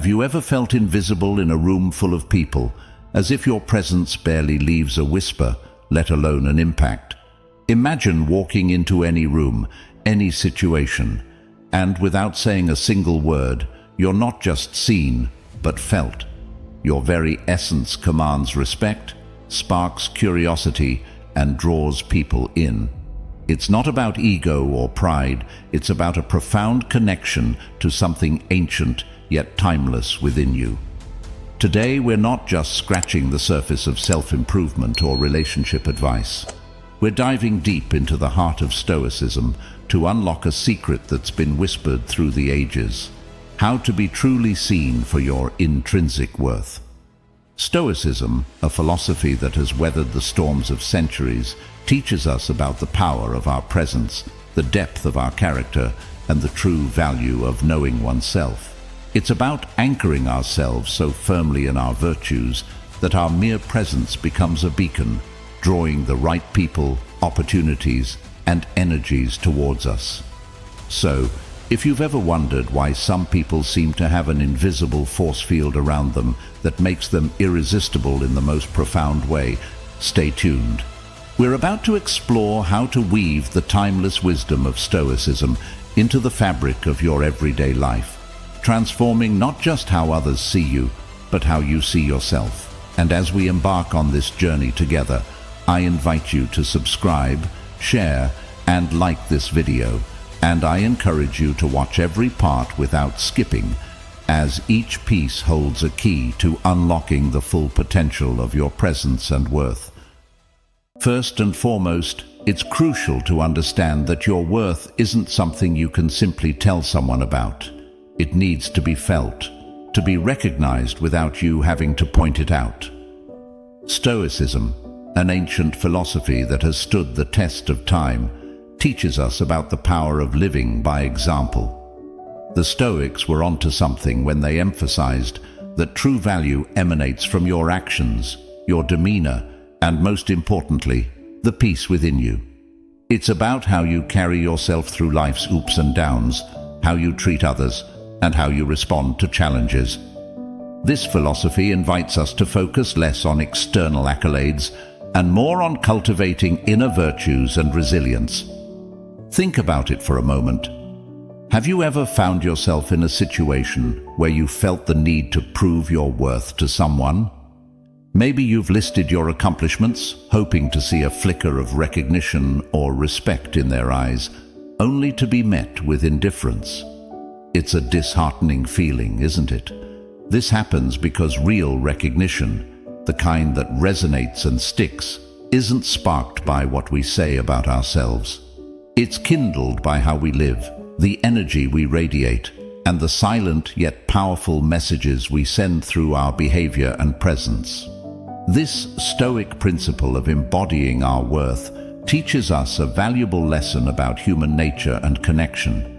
Have you ever felt invisible in a room full of people, as if your presence barely leaves a whisper, let alone an impact? Imagine walking into any room, any situation, and without saying a single word, you're not just seen, but felt. Your very essence commands respect, sparks curiosity, and draws people in. It's not about ego or pride, it's about a profound connection to something ancient yet timeless within you. Today, we're not just scratching the surface of self-improvement or relationship advice. We're diving deep into the heart of Stoicism to unlock a secret that's been whispered through the ages: how to be truly seen for your intrinsic worth. Stoicism, a philosophy that has weathered the storms of centuries, teaches us about the power of our presence, the depth of our character, and the true value of knowing oneself. It's about anchoring ourselves so firmly in our virtues that our mere presence becomes a beacon, drawing the right people, opportunities, and energies towards us. So, if you've ever wondered why some people seem to have an invisible force field around them that makes them irresistible in the most profound way, stay tuned. We're about to explore how to weave the timeless wisdom of Stoicism into the fabric of your everyday life, transforming not just how others see you, but how you see yourself. And as we embark on this journey together, I invite you to subscribe, share, and like this video, and I encourage you to watch every part without skipping, as each piece holds a key to unlocking the full potential of your presence and worth. First and foremost, it's crucial to understand that your worth isn't something you can simply tell someone about. It needs to be felt, to be recognized without you having to point it out. Stoicism, an ancient philosophy that has stood the test of time, teaches us about the power of living by example. The Stoics were onto something when they emphasized that true value emanates from your actions, your demeanor, and most importantly, the peace within you. It's about how you carry yourself through life's ups and downs, how you treat others, and how you respond to challenges. This philosophy invites us to focus less on external accolades and more on cultivating inner virtues and resilience. Think about it for a moment. Have you ever found yourself in a situation where you felt the need to prove your worth to someone? Maybe you've listed your accomplishments, hoping to see a flicker of recognition or respect in their eyes, only to be met with indifference. It's a disheartening feeling, isn't it? This happens because real recognition, the kind that resonates and sticks, isn't sparked by what we say about ourselves. It's kindled by how we live, the energy we radiate, and the silent yet powerful messages we send through our behavior and presence. This Stoic principle of embodying our worth teaches us a valuable lesson about human nature and connection.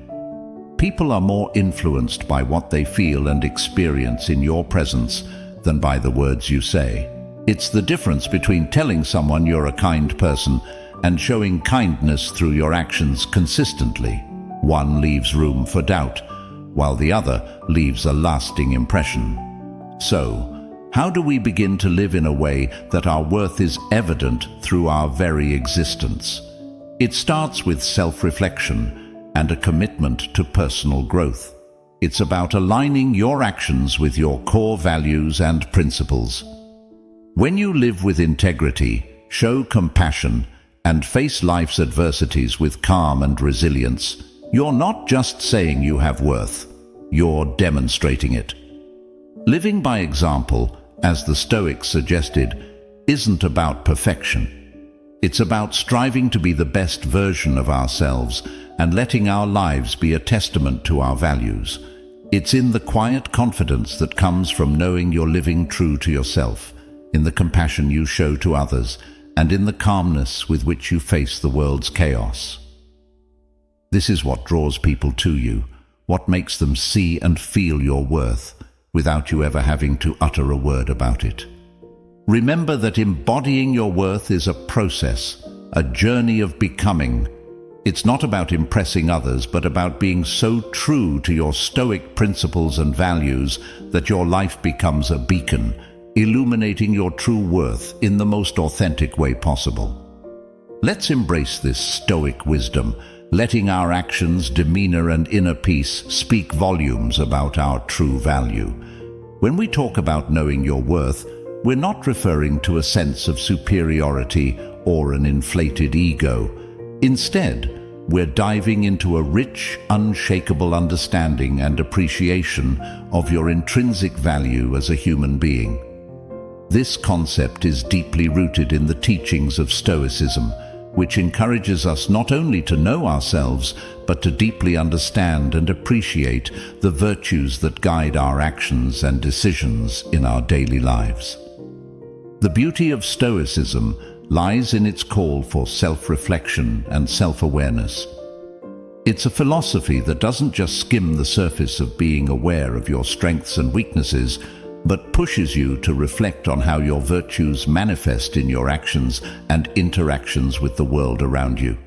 People are more influenced by what they feel and experience in your presence than by the words you say. It's the difference between telling someone you're a kind person and showing kindness through your actions consistently. One leaves room for doubt, while the other leaves a lasting impression. So, how do we begin to live in a way that our worth is evident through our very existence? It starts with self-reflection and a commitment to personal growth. It's about aligning your actions with your core values and principles. When you live with integrity, show compassion, and face life's adversities with calm and resilience, you're not just saying you have worth, you're demonstrating it. Living by example, as the Stoics suggested, isn't about perfection. It's about striving to be the best version of ourselves and letting our lives be a testament to our values. It's in the quiet confidence that comes from knowing you're living true to yourself, in the compassion you show to others, and in the calmness with which you face the world's chaos. This is what draws people to you, what makes them see and feel your worth, without you ever having to utter a word about it. Remember that embodying your worth is a process, a journey of becoming. It's not about impressing others, but about being so true to your Stoic principles and values that your life becomes a beacon, illuminating your true worth in the most authentic way possible. Let's embrace this Stoic wisdom, letting our actions, demeanor, and inner peace speak volumes about our true value. When we talk about knowing your worth, we're not referring to a sense of superiority or an inflated ego. Instead, we're diving into a rich, unshakable understanding and appreciation of your intrinsic value as a human being. This concept is deeply rooted in the teachings of Stoicism, which encourages us not only to know ourselves, but to deeply understand and appreciate the virtues that guide our actions and decisions in our daily lives. The beauty of Stoicism lies in its call for self-reflection and self-awareness. It's a philosophy that doesn't just skim the surface of being aware of your strengths and weaknesses, but pushes you to reflect on how your virtues manifest in your actions and interactions with the world around you.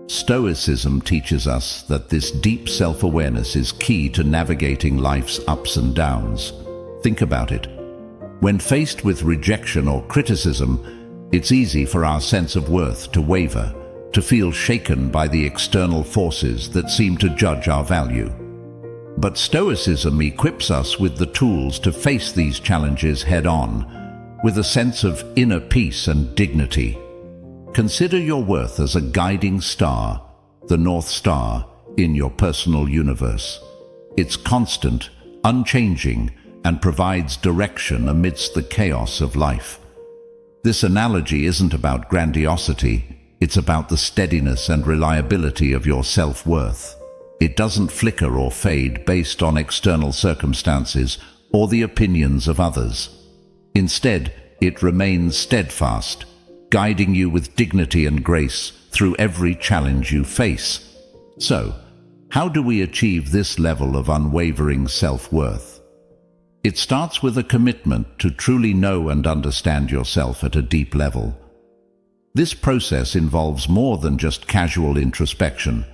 Stoicism teaches us that this deep self-awareness is key to navigating life's ups and downs. Think about it. When faced with rejection or criticism, it's easy for our sense of worth to waver, to feel shaken by the external forces that seem to judge our value. But Stoicism equips us with the tools to face these challenges head-on, with a sense of inner peace and dignity. Consider your worth as a guiding star, the North Star, in your personal universe. It's constant, unchanging, and provides direction amidst the chaos of life. This analogy isn't about grandiosity, it's about the steadiness and reliability of your self-worth. It doesn't flicker or fade based on external circumstances or the opinions of others. Instead, it remains steadfast, guiding you with dignity and grace through every challenge you face. So, how do we achieve this level of unwavering self-worth? It starts with a commitment to truly know and understand yourself at a deep level. This process involves more than just casual introspection.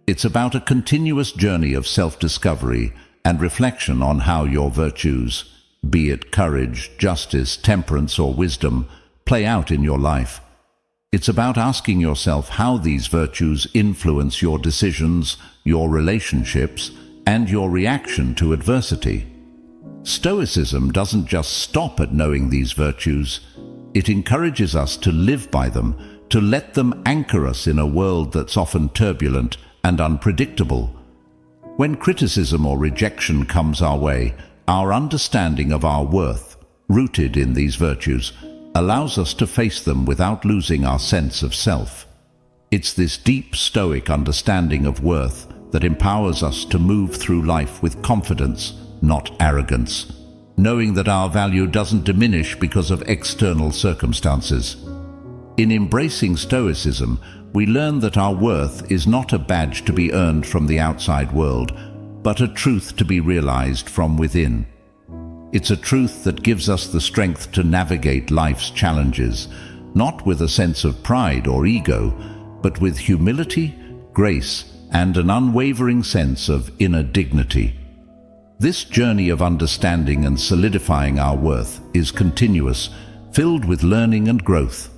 It's about a continuous journey of self-discovery and reflection on how your virtues, be it courage, justice, temperance, or wisdom, play out in your life. It's about asking yourself how these virtues influence your decisions, your relationships, and your reaction to adversity. Stoicism doesn't just stop at knowing these virtues. It encourages us to live by them, to let them anchor us in a world that's often turbulent and unpredictable. When criticism or rejection comes our way, our understanding of our worth, rooted in these virtues, allows us to face them without losing our sense of self. It's this deep Stoic understanding of worth that empowers us to move through life with confidence, not arrogance, knowing that our value doesn't diminish because of external circumstances. In embracing Stoicism, we learn that our worth is not a badge to be earned from the outside world, but a truth to be realized from within. It's a truth that gives us the strength to navigate life's challenges, not with a sense of pride or ego, but with humility, grace, and an unwavering sense of inner dignity. This journey of understanding and solidifying our worth is continuous, filled with learning and growth.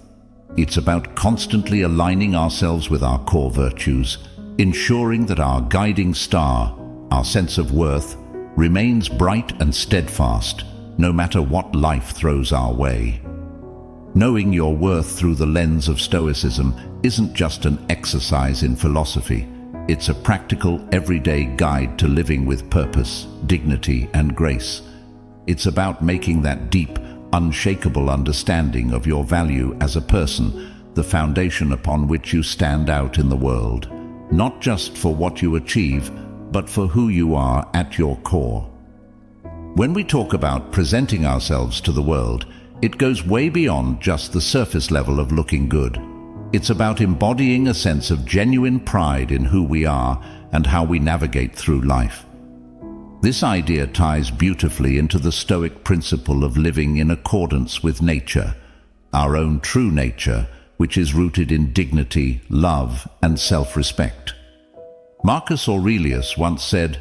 It's about constantly aligning ourselves with our core virtues, ensuring that our guiding star, our sense of worth, remains bright and steadfast, no matter what life throws our way. Knowing your worth through the lens of Stoicism isn't just an exercise in philosophy. It's a practical, everyday guide to living with purpose, dignity, and grace. It's about making that deep, unshakable understanding of your value as a person the foundation upon which you stand out in the world, not just for what you achieve, but for who you are at your core. When we talk about presenting ourselves to the world, it goes way beyond just the surface level of looking good. It's about embodying a sense of genuine pride in who we are and how we navigate through life. This idea ties beautifully into the Stoic principle of living in accordance with nature, our own true nature, which is rooted in dignity, love, and self-respect. Marcus Aurelius once said,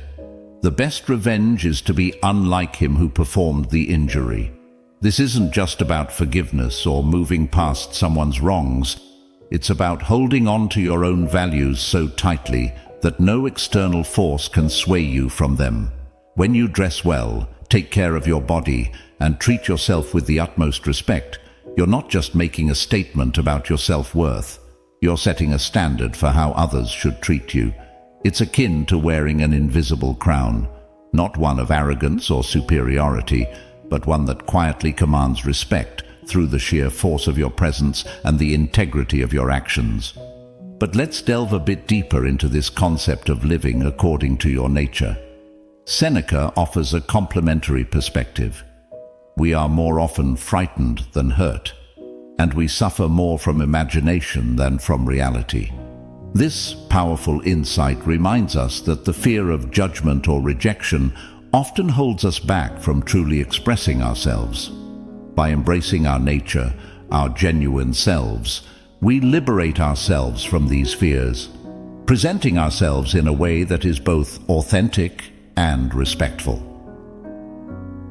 "The best revenge is to be unlike him who performed the injury." This isn't just about forgiveness or moving past someone's wrongs. It's about holding on to your own values so tightly that no external force can sway you from them. When you dress well, take care of your body, and treat yourself with the utmost respect, you're not just making a statement about your self-worth. You're setting a standard for how others should treat you. It's akin to wearing an invisible crown, not one of arrogance or superiority, but one that quietly commands respect through the sheer force of your presence and the integrity of your actions. But let's delve a bit deeper into this concept of living according to your nature. Seneca offers a complementary perspective. We are more often frightened than hurt, and we suffer more from imagination than from reality. This powerful insight reminds us that the fear of judgment or rejection often holds us back from truly expressing ourselves. By embracing our nature, our genuine selves, we liberate ourselves from these fears, presenting ourselves in a way that is both authentic and respectful.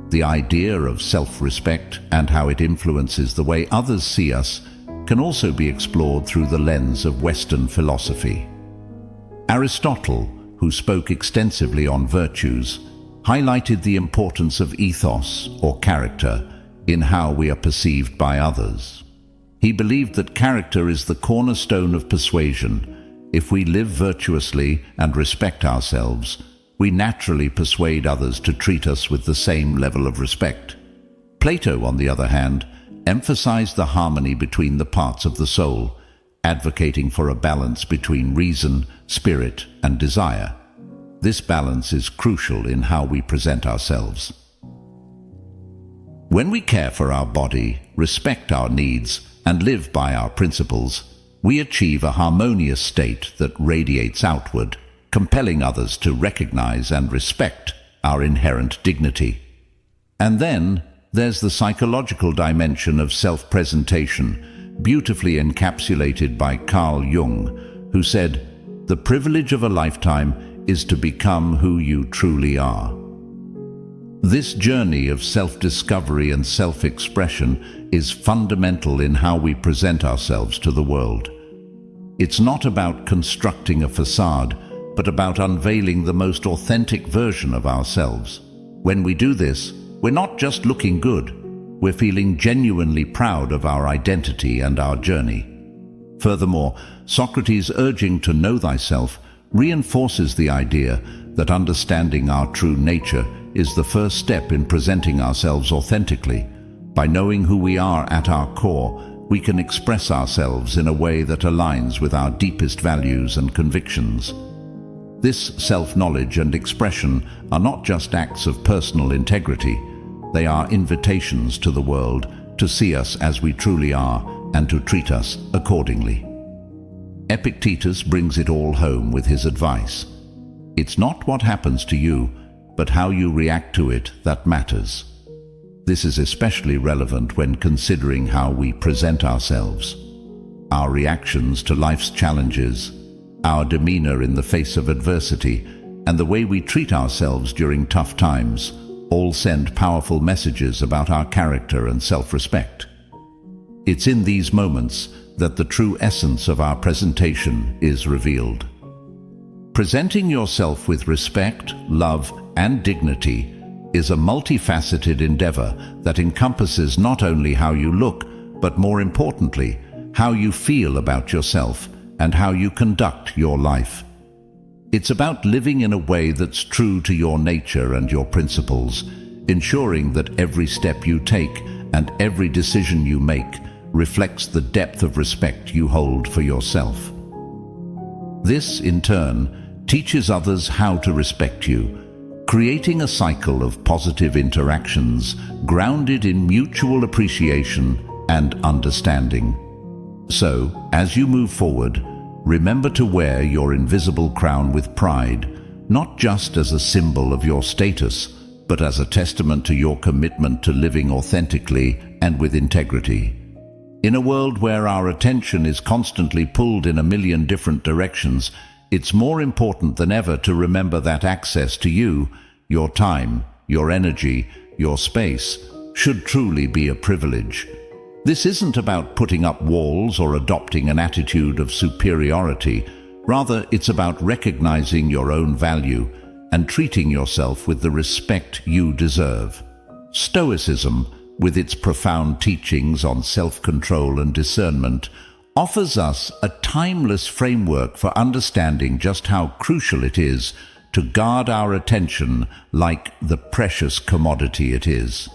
The idea of self-respect and how it influences the way others see us can also be explored through the lens of Western philosophy. Aristotle, who spoke extensively on virtues, highlighted the importance of ethos, or character, in how we are perceived by others. He believed that character is the cornerstone of persuasion. If we live virtuously and respect ourselves, we naturally persuade others to treat us with the same level of respect. Plato, on the other hand, emphasized the harmony between the parts of the soul, advocating for a balance between reason, spirit, and desire. This balance is crucial in how we present ourselves. When we care for our body, respect our needs, and live by our principles, we achieve a harmonious state that radiates outward, compelling others to recognize and respect our inherent dignity. And then there's the psychological dimension of self-presentation, beautifully encapsulated by Carl Jung, who said, "The privilege of a lifetime is to become who you truly are." This journey of self-discovery and self-expression is fundamental in how we present ourselves to the world. It's not about constructing a facade, but about unveiling the most authentic version of ourselves. When we do this, we're not just looking good, we're feeling genuinely proud of our identity and our journey. Furthermore, Socrates' urging to know thyself reinforces the idea that understanding our true nature is the first step in presenting ourselves authentically. By knowing who we are at our core, we can express ourselves in a way that aligns with our deepest values and convictions. This self-knowledge and expression are not just acts of personal integrity, they are invitations to the world to see us as we truly are and to treat us accordingly. Epictetus brings it all home with his advice. It's not what happens to you, but how you react to it that matters. This is especially relevant when considering how we present ourselves. Our reactions to life's challenges, our demeanor in the face of adversity, and the way we treat ourselves during tough times all send powerful messages about our character and self-respect. It's in these moments that the true essence of our presentation is revealed. Presenting yourself with respect, love, and dignity is a multifaceted endeavor that encompasses not only how you look, but more importantly, how you feel about yourself and how you conduct your life. It's about living in a way that's true to your nature and your principles, ensuring that every step you take and every decision you make reflects the depth of respect you hold for yourself. This, in turn, teaches others how to respect you, creating a cycle of positive interactions grounded in mutual appreciation and understanding. So, as you move forward, remember to wear your invisible crown with pride, not just as a symbol of your status, but as a testament to your commitment to living authentically and with integrity. In a world where our attention is constantly pulled in a million different directions, it's more important than ever to remember that access to you, your time, your energy, your space, should truly be a privilege. This isn't about putting up walls or adopting an attitude of superiority. Rather, it's about recognizing your own value and treating yourself with the respect you deserve. Stoicism, with its profound teachings on self-control and discernment, offers us a timeless framework for understanding just how crucial it is to guard our attention like the precious commodity it is.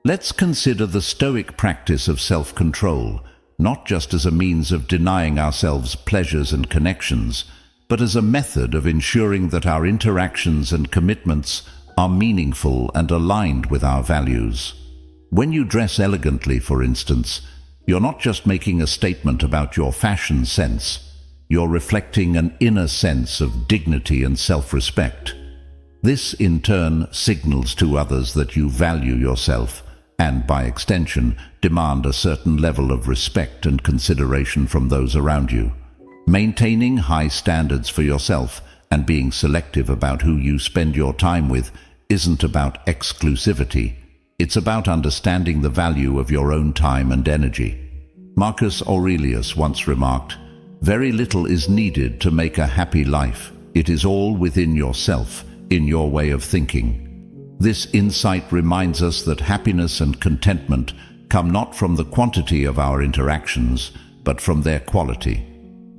Let's consider the Stoic practice of self-control, not just as a means of denying ourselves pleasures and connections, but as a method of ensuring that our interactions and commitments are meaningful and aligned with our values. When you dress elegantly, for instance, you're not just making a statement about your fashion sense, you're reflecting an inner sense of dignity and self-respect. This, in turn, signals to others that you value yourself and, by extension, demand a certain level of respect and consideration from those around you. Maintaining high standards for yourself and being selective about who you spend your time with isn't about exclusivity. It's about understanding the value of your own time and energy. Marcus Aurelius once remarked, "Very little is needed to make a happy life. It is all within yourself, in your way of thinking." This insight reminds us that happiness and contentment come not from the quantity of our interactions, but from their quality.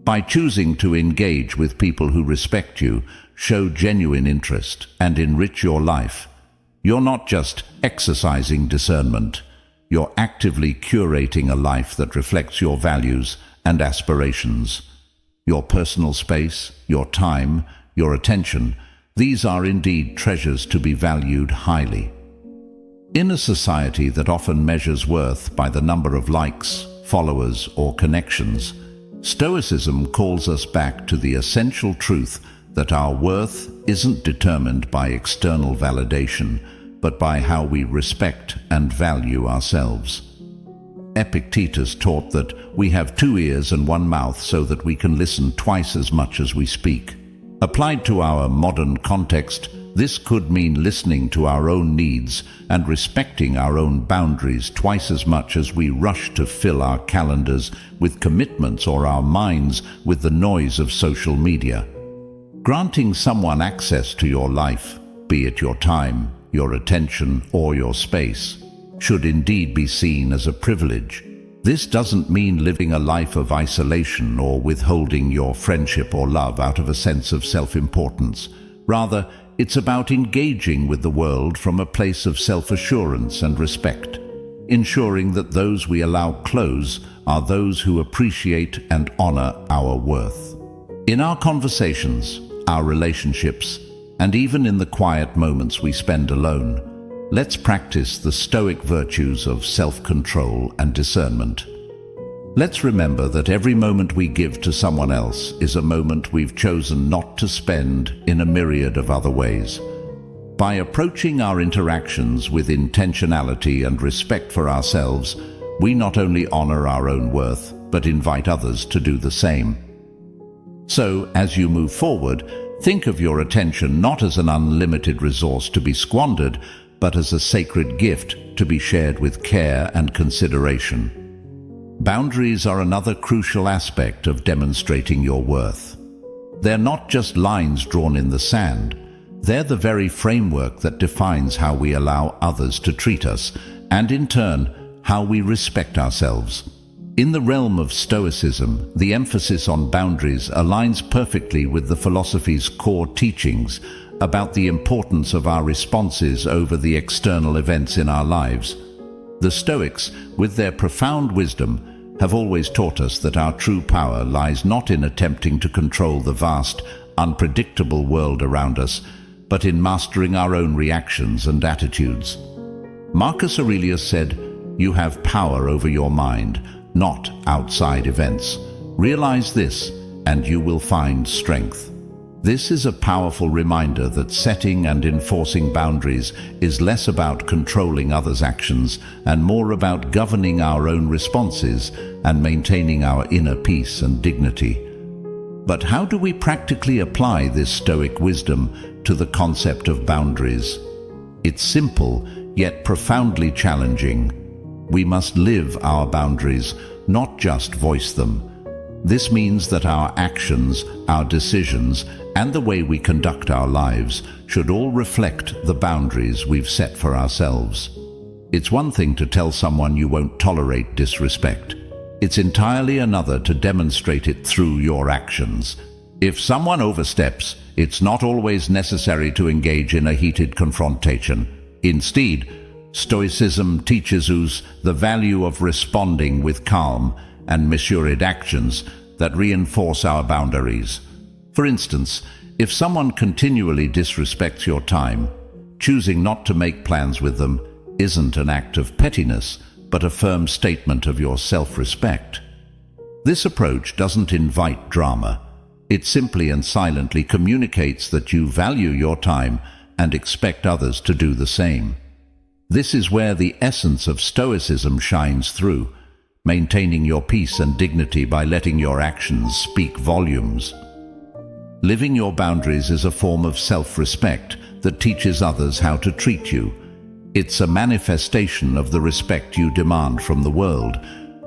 By choosing to engage with people who respect you, show genuine interest, and enrich your life, you're not just exercising discernment, you're actively curating a life that reflects your values and aspirations. Your personal space, your time, your attention, these are indeed treasures to be valued highly. In a society that often measures worth by the number of likes, followers, or connections, Stoicism calls us back to the essential truth that our worth isn't determined by external validation, but by how we respect and value ourselves. Epictetus taught that we have 2 ears and 1 mouth so that we can listen twice as much as we speak. Applied to our modern context, this could mean listening to our own needs and respecting our own boundaries twice as much as we rush to fill our calendars with commitments or our minds with the noise of social media. Granting someone access to your life, be it your time, your attention, or your space, should indeed be seen as a privilege. This doesn't mean living a life of isolation or withholding your friendship or love out of a sense of self-importance. Rather, it's about engaging with the world from a place of self-assurance and respect, ensuring that those we allow close are those who appreciate and honor our worth. In our conversations, our relationships, and even in the quiet moments we spend alone, let's practice the Stoic virtues of self-control and discernment. Let's remember that every moment we give to someone else is a moment we've chosen not to spend in a myriad of other ways. By approaching our interactions with intentionality and respect for ourselves, we not only honor our own worth, but invite others to do the same. So, as you move forward, think of your attention not as an unlimited resource to be squandered, but as a sacred gift to be shared with care and consideration. Boundaries are another crucial aspect of demonstrating your worth. They're not just lines drawn in the sand. They're the very framework that defines how we allow others to treat us, and in turn, how we respect ourselves. In the realm of Stoicism, the emphasis on boundaries aligns perfectly with the philosophy's core teachings about the importance of our responses over the external events in our lives. The Stoics, with their profound wisdom, have always taught us that our true power lies not in attempting to control the vast, unpredictable world around us, but in mastering our own reactions and attitudes. Marcus Aurelius said, "You have power over your mind, not outside events. Realize this, and you will find strength." This is a powerful reminder that setting and enforcing boundaries is less about controlling others' actions and more about governing our own responses and maintaining our inner peace and dignity. But how do we practically apply this Stoic wisdom to the concept of boundaries? It's simple, yet profoundly challenging. We must live our boundaries, not just voice them. This means that our actions, our decisions, and the way we conduct our lives should all reflect the boundaries we've set for ourselves. It's one thing to tell someone you won't tolerate disrespect. It's entirely another to demonstrate it through your actions. If someone oversteps, it's not always necessary to engage in a heated confrontation. Instead, Stoicism teaches us the value of responding with calm and measured actions that reinforce our boundaries. For instance, if someone continually disrespects your time, choosing not to make plans with them isn't an act of pettiness, but a firm statement of your self-respect. This approach doesn't invite drama. It simply and silently communicates that you value your time and expect others to do the same. This is where the essence of Stoicism shines through, maintaining your peace and dignity by letting your actions speak volumes. Living your boundaries is a form of self-respect that teaches others how to treat you. It's a manifestation of the respect you demand from the world,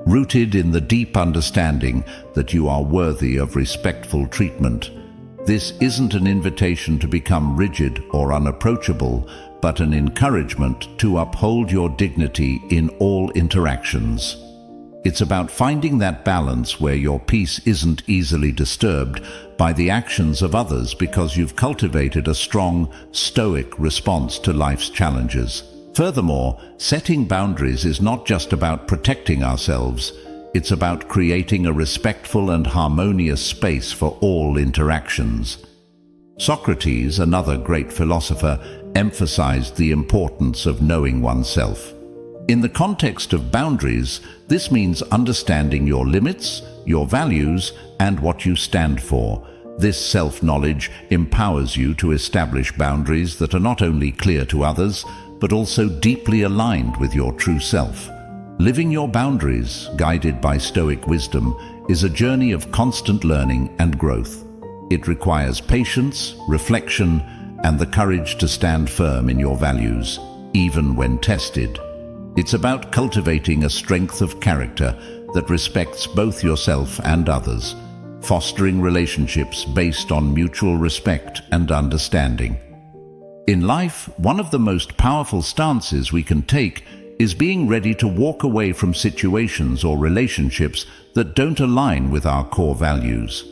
rooted in the deep understanding that you are worthy of respectful treatment. This isn't an invitation to become rigid or unapproachable, but an encouragement to uphold your dignity in all interactions. It's about finding that balance where your peace isn't easily disturbed by the actions of others because you've cultivated a strong, stoic response to life's challenges. Furthermore, setting boundaries is not just about protecting ourselves, it's about creating a respectful and harmonious space for all interactions. Socrates, another great philosopher, emphasized the importance of knowing oneself. In the context of boundaries, this means understanding your limits, your values, and what you stand for. This self-knowledge empowers you to establish boundaries that are not only clear to others, but also deeply aligned with your true self. Living your boundaries, guided by Stoic wisdom, is a journey of constant learning and growth. It requires patience, reflection, and the courage to stand firm in your values, even when tested. It's about cultivating a strength of character that respects both yourself and others, fostering relationships based on mutual respect and understanding. In life, one of the most powerful stances we can take is being ready to walk away from situations or relationships that don't align with our core values.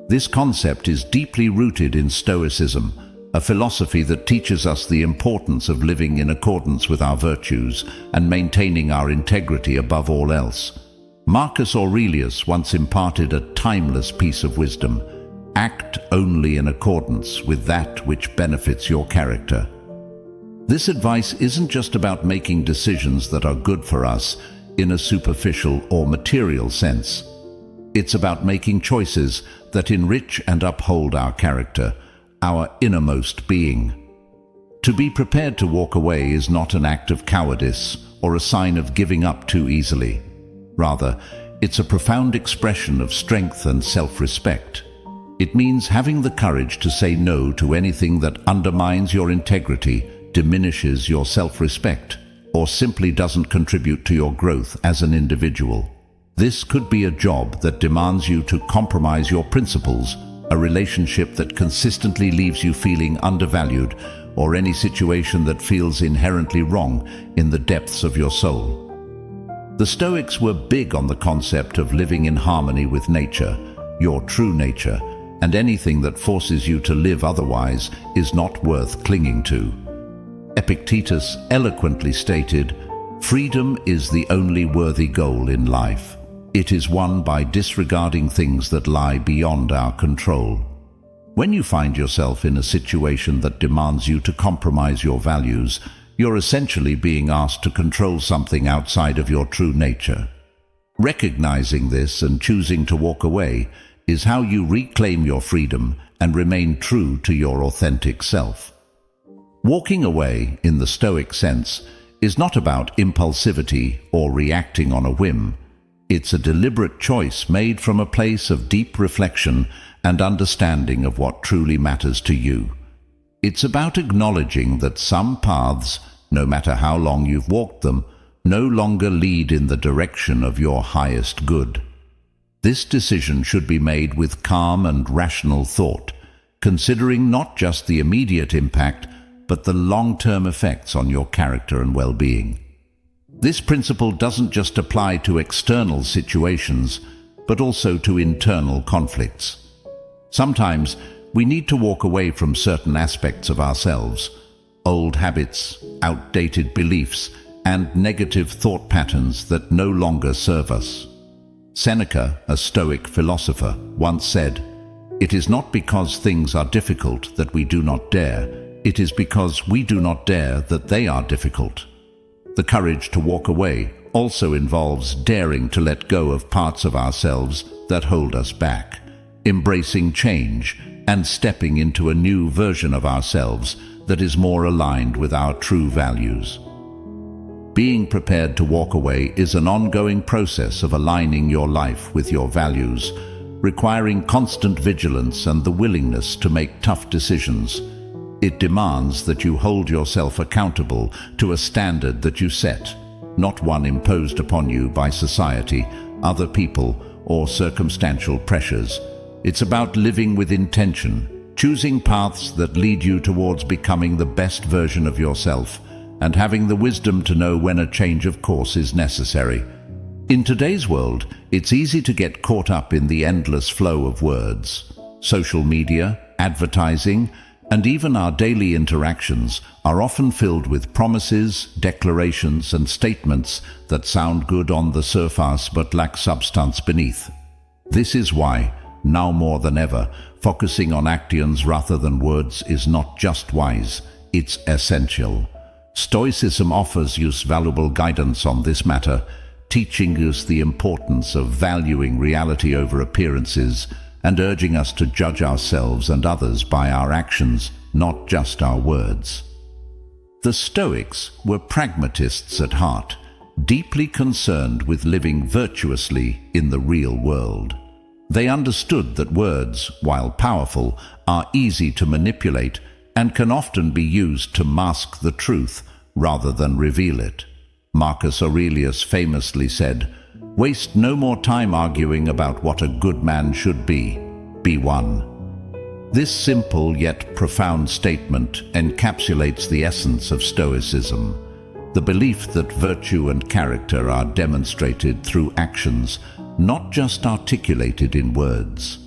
This concept is deeply rooted in Stoicism, a philosophy that teaches us the importance of living in accordance with our virtues and maintaining our integrity above all else. Marcus Aurelius once imparted a timeless piece of wisdom: act only in accordance with that which benefits your character. This advice isn't just about making decisions that are good for us in a superficial or material sense. It's about making choices that enrich and uphold our character, our innermost being. To be prepared to walk away is not an act of cowardice or a sign of giving up too easily. Rather, it's a profound expression of strength and self-respect. It means having the courage to say no to anything that undermines your integrity, diminishes your self-respect, or simply doesn't contribute to your growth as an individual. This could be a job that demands you to compromise your principles, a relationship that consistently leaves you feeling undervalued, or any situation that feels inherently wrong in the depths of your soul. The Stoics were big on the concept of living in harmony with nature, your true nature, and anything that forces you to live otherwise is not worth clinging to. Epictetus eloquently stated, "Freedom is the only worthy goal in life. It is won by disregarding things that lie beyond our control." When you find yourself in a situation that demands you to compromise your values, you're essentially being asked to control something outside of your true nature. Recognizing this and choosing to walk away is how you reclaim your freedom and remain true to your authentic self. Walking away, in the Stoic sense, is not about impulsivity or reacting on a whim. It's a deliberate choice made from a place of deep reflection and understanding of what truly matters to you. It's about acknowledging that some paths, no matter how long you've walked them, no longer lead in the direction of your highest good. This decision should be made with calm and rational thought, considering not just the immediate impact, but the long-term effects on your character and well-being. This principle doesn't just apply to external situations, but also to internal conflicts. Sometimes we need to walk away from certain aspects of ourselves, old habits, outdated beliefs, and negative thought patterns that no longer serve us. Seneca, a Stoic philosopher, once said, "It is not because things are difficult that we do not dare. It is because we do not dare that they are difficult." The courage to walk away also involves daring to let go of parts of ourselves that hold us back, embracing change, and stepping into a new version of ourselves that is more aligned with our true values. Being prepared to walk away is an ongoing process of aligning your life with your values, requiring constant vigilance and the willingness to make tough decisions. It demands that you hold yourself accountable to a standard that you set, not one imposed upon you by society, other people, or circumstantial pressures. It's about living with intention, choosing paths that lead you towards becoming the best version of yourself, and having the wisdom to know when a change of course is necessary. In today's world, it's easy to get caught up in the endless flow of words. Social media, advertising, and even our daily interactions are often filled with promises, declarations, and statements that sound good on the surface but lack substance beneath. This is why, now more than ever, focusing on actions rather than words is not just wise, it's essential. Stoicism offers us valuable guidance on this matter, teaching us the importance of valuing reality over appearances and urging us to judge ourselves and others by our actions, not just our words. The Stoics were pragmatists at heart, deeply concerned with living virtuously in the real world. They understood that words, while powerful, are easy to manipulate and can often be used to mask the truth rather than reveal it. Marcus Aurelius famously said, "Waste no more time arguing about what a good man should be. Be one." This simple yet profound statement encapsulates the essence of Stoicism, the belief that virtue and character are demonstrated through actions, not just articulated in words.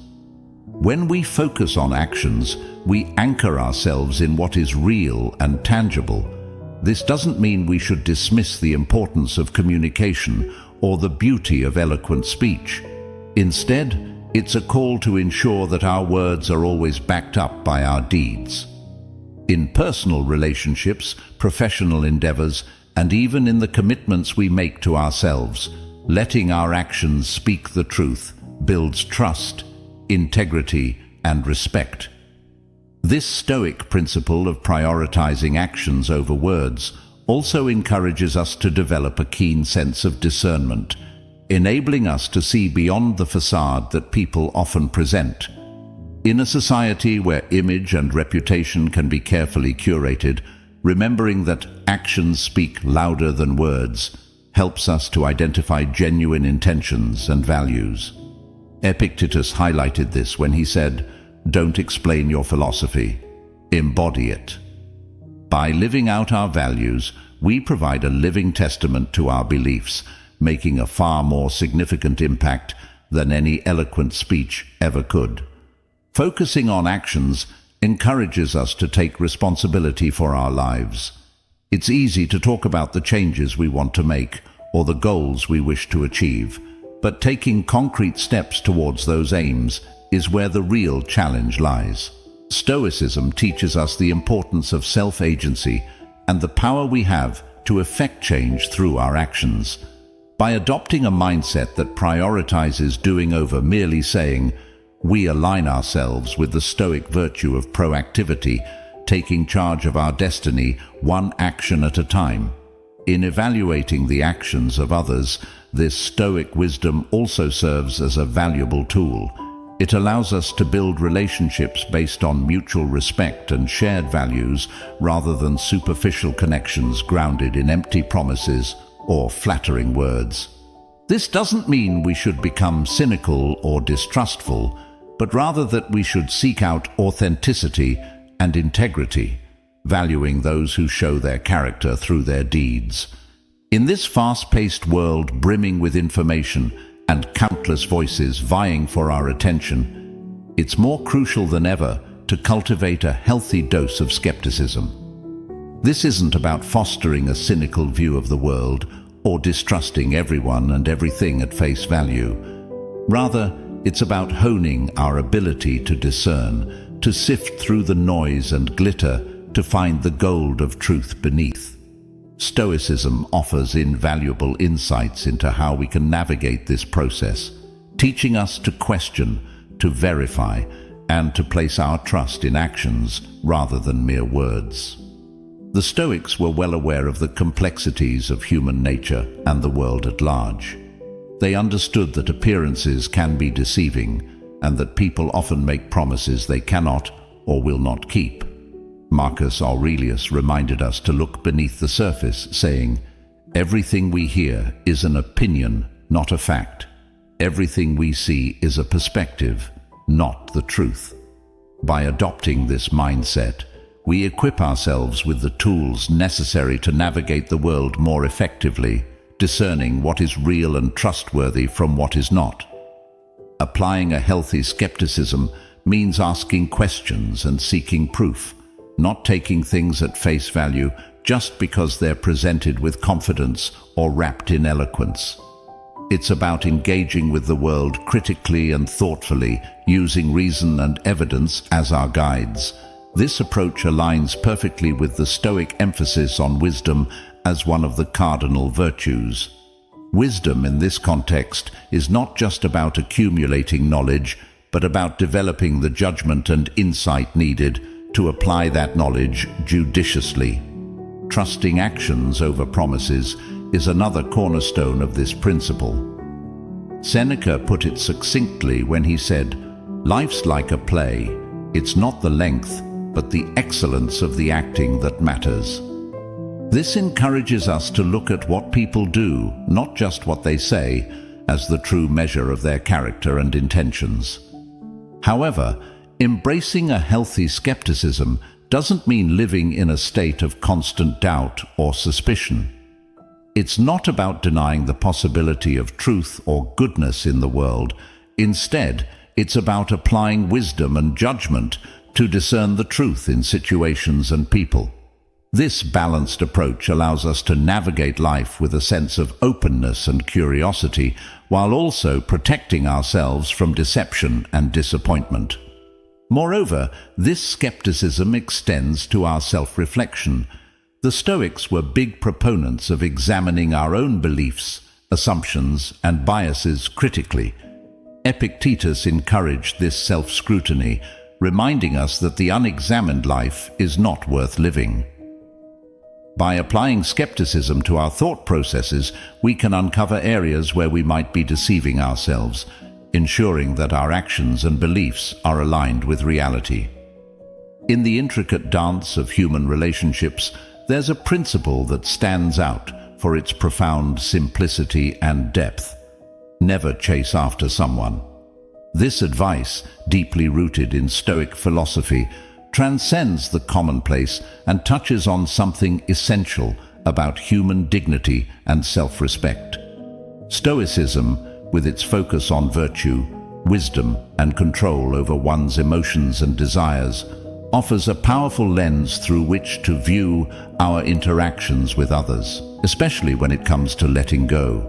When we focus on actions, we anchor ourselves in what is real and tangible. This doesn't mean we should dismiss the importance of communication or the beauty of eloquent speech. Instead, it's a call to ensure that our words are always backed up by our deeds. In personal relationships, professional endeavors, and even in the commitments we make to ourselves, letting our actions speak the truth builds trust, integrity, and respect. This Stoic principle of prioritizing actions over words also encourages us to develop a keen sense of discernment, enabling us to see beyond the facade that people often present. In a society where image and reputation can be carefully curated, remembering that actions speak louder than words helps us to identify genuine intentions and values. Epictetus highlighted this when he said, "Don't explain your philosophy, embody it." By living out our values, we provide a living testament to our beliefs, making a far more significant impact than any eloquent speech ever could. Focusing on actions encourages us to take responsibility for our lives. It's easy to talk about the changes we want to make or the goals we wish to achieve, but taking concrete steps towards those aims is where the real challenge lies. Stoicism teaches us the importance of self-agency and the power we have to effect change through our actions. By adopting a mindset that prioritizes doing over merely saying, we align ourselves with the Stoic virtue of proactivity, taking charge of our destiny one action at a time. In evaluating the actions of others, this Stoic wisdom also serves as a valuable tool. It allows us to build relationships based on mutual respect and shared values rather than superficial connections grounded in empty promises or flattering words. This doesn't mean we should become cynical or distrustful, but rather that we should seek out authenticity and integrity, valuing those who show their character through their deeds. In this fast-paced world brimming with information and countless voices vying for our attention, it's more crucial than ever to cultivate a healthy dose of skepticism. This isn't about fostering a cynical view of the world or distrusting everyone and everything at face value. Rather, it's about honing our ability to discern, to sift through the noise and glitter to find the gold of truth beneath. Stoicism offers invaluable insights into how we can navigate this process, teaching us to question, to verify, and to place our trust in actions rather than mere words. The Stoics were well aware of the complexities of human nature and the world at large. They understood that appearances can be deceiving and that people often make promises they cannot or will not keep. Marcus Aurelius reminded us to look beneath the surface, saying, "Everything we hear is an opinion, not a fact. Everything we see is a perspective, not the truth." By adopting this mindset, we equip ourselves with the tools necessary to navigate the world more effectively, discerning what is real and trustworthy from what is not. Applying a healthy skepticism means asking questions and seeking proof, not taking things at face value just because they're presented with confidence or wrapped in eloquence. It's about engaging with the world critically and thoughtfully, using reason and evidence as our guides. This approach aligns perfectly with the Stoic emphasis on wisdom as one of the cardinal virtues. Wisdom in this context is not just about accumulating knowledge, but about developing the judgment and insight needed to apply that knowledge judiciously. Trusting actions over promises is another cornerstone of this principle. Seneca put it succinctly when he said, "Life's like a play. It's not the length, but the excellence of the acting that matters." This encourages us to look at what people do, not just what they say, as the true measure of their character and intentions. However, embracing a healthy skepticism doesn't mean living in a state of constant doubt or suspicion. It's not about denying the possibility of truth or goodness in the world. Instead, it's about applying wisdom and judgment to discern the truth in situations and people. This balanced approach allows us to navigate life with a sense of openness and curiosity, while also protecting ourselves from deception and disappointment. Moreover, this skepticism extends to our self-reflection. The Stoics were big proponents of examining our own beliefs, assumptions, and biases critically. Epictetus encouraged this self-scrutiny, reminding us that the unexamined life is not worth living. By applying skepticism to our thought processes, we can uncover areas where we might be deceiving ourselves, ensuring that our actions and beliefs are aligned with reality. In the intricate dance of human relationships, there's a principle that stands out for its profound simplicity and depth. Never chase after someone. This advice, deeply rooted in Stoic philosophy, transcends the commonplace and touches on something essential about human dignity and self-respect. Stoicism, with its focus on virtue, wisdom, and control over one's emotions and desires, offers a powerful lens through which to view our interactions with others, especially when it comes to letting go.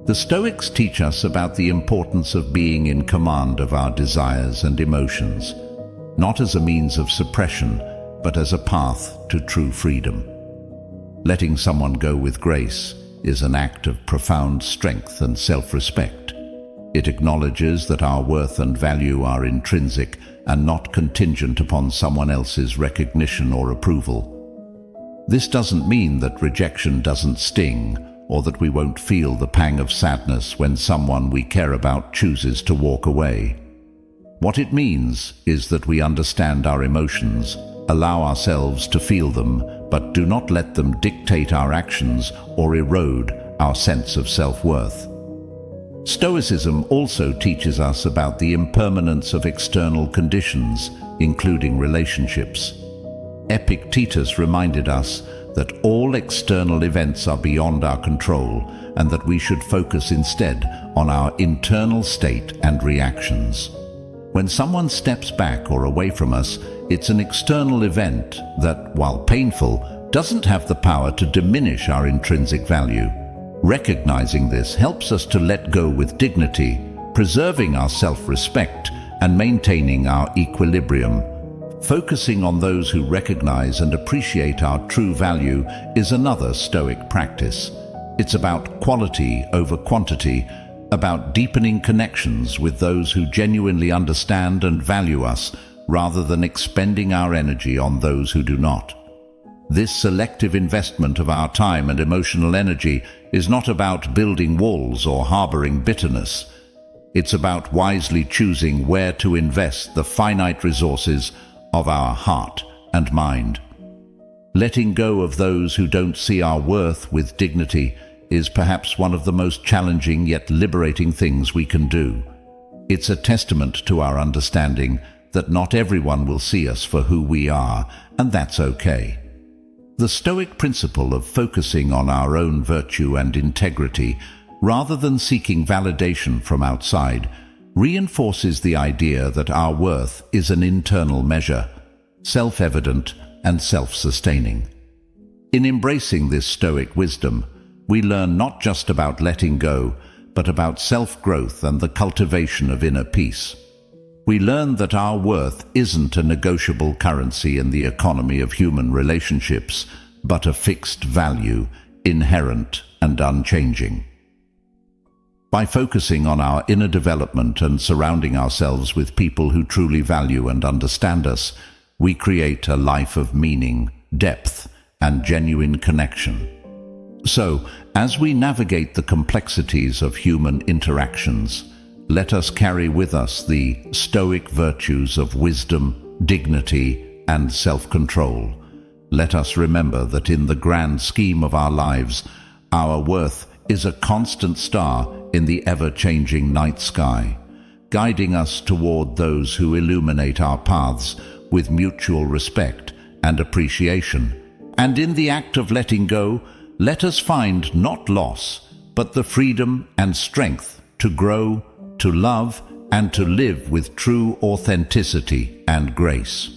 The Stoics teach us about the importance of being in command of our desires and emotions, not as a means of suppression, but as a path to true freedom. Letting someone go with grace is an act of profound strength and self-respect. It acknowledges that our worth and value are intrinsic and not contingent upon someone else's recognition or approval. This doesn't mean that rejection doesn't sting, or that we won't feel the pang of sadness when someone we care about chooses to walk away. What it means is that we understand our emotions, allow ourselves to feel them, but do not let them dictate our actions or erode our sense of self-worth. Stoicism also teaches us about the impermanence of external conditions, including relationships. Epictetus reminded us that all external events are beyond our control and that we should focus instead on our internal state and reactions. When someone steps back or away from us, it's an external event that, while painful, doesn't have the power to diminish our intrinsic value. Recognizing this helps us to let go with dignity, preserving our self-respect and maintaining our equilibrium. Focusing on those who recognize and appreciate our true value is another Stoic practice. It's about quality over quantity, about deepening connections with those who genuinely understand and value us, rather than expending our energy on those who do not. This selective investment of our time and emotional energy is not about building walls or harboring bitterness. It's about wisely choosing where to invest the finite resources of our heart and mind. Letting go of those who don't see our worth with dignity is perhaps one of the most challenging yet liberating things we can do. It's a testament to our understanding that not everyone will see us for who we are, and that's okay. The Stoic principle of focusing on our own virtue and integrity, rather than seeking validation from outside, reinforces the idea that our worth is an internal measure, self-evident and self-sustaining. In embracing this Stoic wisdom, we learn not just about letting go, but about self-growth and the cultivation of inner peace. We learn that our worth isn't a negotiable currency in the economy of human relationships, but a fixed value, inherent and unchanging. By focusing on our inner development and surrounding ourselves with people who truly value and understand us, we create a life of meaning, depth, and genuine connection. So, as we navigate the complexities of human interactions, let us carry with us the Stoic virtues of wisdom, dignity, and self-control. Let us remember that in the grand scheme of our lives, our worth is a constant star in the ever-changing night sky, guiding us toward those who illuminate our paths with mutual respect and appreciation. And in the act of letting go, let us find not loss, but the freedom and strength to grow, to love, and to live with true authenticity and grace.